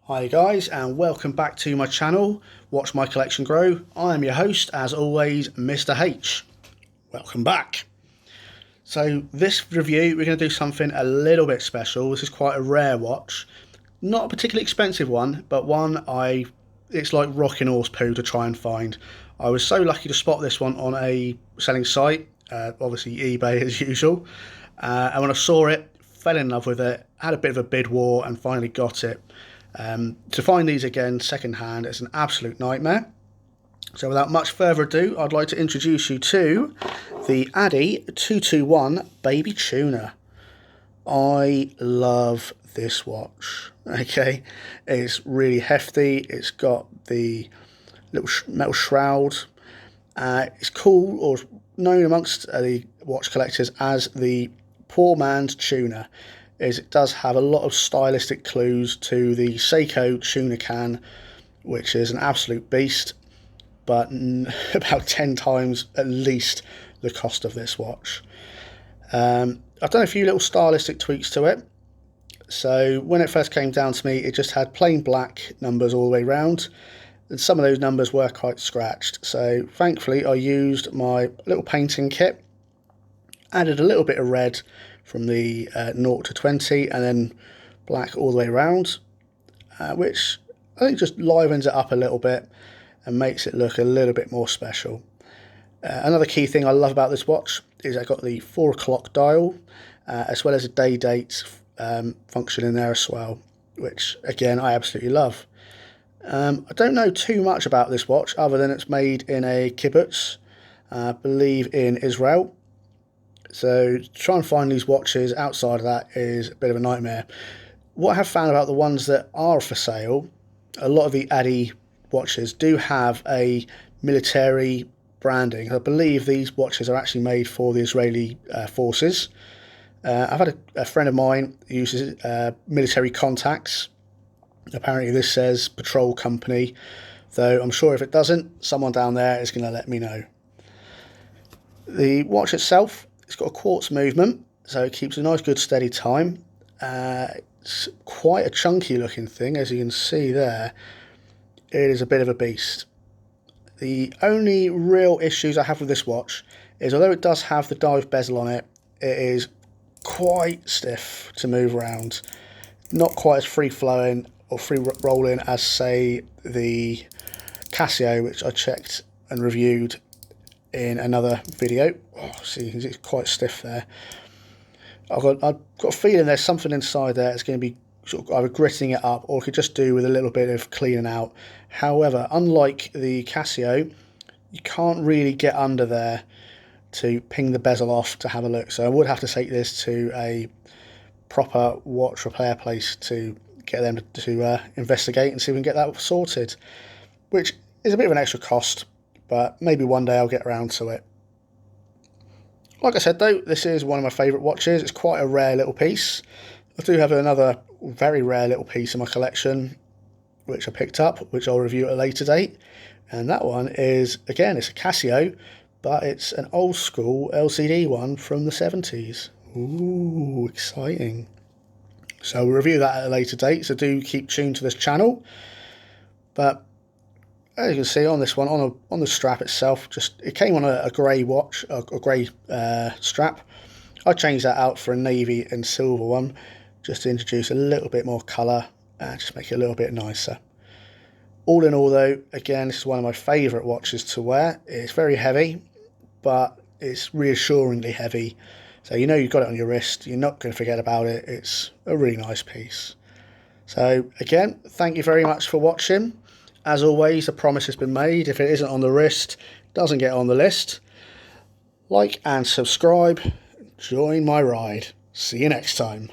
Hi guys, and welcome back to my channel, Watch My Collection Grow. I am your host, as always, Mr. H. Welcome back. So this review, we're going to do something a little bit special. This is quite a rare watch. Not a particularly expensive one, but one it's like rocking horse poo to try and find. I was so lucky to spot this one on a selling site, obviously eBay as usual. And when I saw it, fell in love with it, had a bit of a bid war and finally got it. To find these again second hand is an absolute nightmare. So without much further ado, I'd like to introduce you to the Addy 221 Baby Tuna. I love this watch. Okay, it's really hefty. It's got the little metal shroud. It's cool, or known amongst the watch collectors as the poor man's tuna. It does have a lot of stylistic clues to the Seiko tuna can, which is an absolute beast, but about 10 times at least the cost of this watch. I've done a few little stylistic tweaks to it. So when it first came down to me, it just had plain black numbers all the way round, and some of those numbers were quite scratched. So thankfully I used my little painting kit, added a little bit of red from the 0 to 20 and then black all the way around, which I think just livens it up a little bit and makes it look a little bit more special. Another key thing I love about this watch is I got the 4 o'clock dial, as well as a day date function in there as well, which again I absolutely love. I don't know too much about this watch other than it's made in a kibbutz, I believe in Israel. So to try and find these watches outside of that is a bit of a nightmare. What I have found about the ones that are for sale, a lot of the Addy watches do have a military branding. I believe these watches are actually made for the Israeli forces. I've had a friend of mine who uses military contacts. Apparently this says patrol company, though I'm sure if it doesn't, someone down there is going to let me know. The watch itself, it's got a quartz movement, so it keeps a nice good steady time. It's quite a chunky looking thing, as you can see there. It is a bit of a beast. The only real issues I have with this watch is, although it does have the dive bezel on it, it is quite stiff to move around. Not quite as free flowing or free rolling as, say, the Casio, which I checked and reviewed in another video. Oh, see, it's quite stiff there. I've got a feeling there's something inside there that's going to be sort of either gritting it up, or could just do with a little bit of cleaning out. However, unlike the Casio, you can't really get under there to ping the bezel off to have a look. So I would have to take this to a proper watch repair place to get them to investigate and see if we can get that sorted, which is a bit of an extra cost, but maybe one day I'll get around to it. Like I said though, this is one of my favourite watches. It's quite a rare little piece. I do have another very rare little piece in my collection which I picked up, which I'll review at a later date, and that one is, again, it's a Casio, but it's an old school LCD one from the 70s. Ooh, exciting. So we'll review that at a later date, so do keep tuned to this channel. But as you can see on this one, on the strap itself, it came on a grey watch, a grey strap. I changed that out for a navy and silver one, just to introduce a little bit more colour and just make it a little bit nicer. All in all though, again, this is one of my favourite watches to wear. It's very heavy, but it's reassuringly heavy. So you know you've got it on your wrist, you're not going to forget about it. It's a really nice piece. So again, thank you very much for watching. As always, a promise has been made. If it isn't on the wrist, doesn't get on the list. Like and subscribe. Join my ride. See you next time.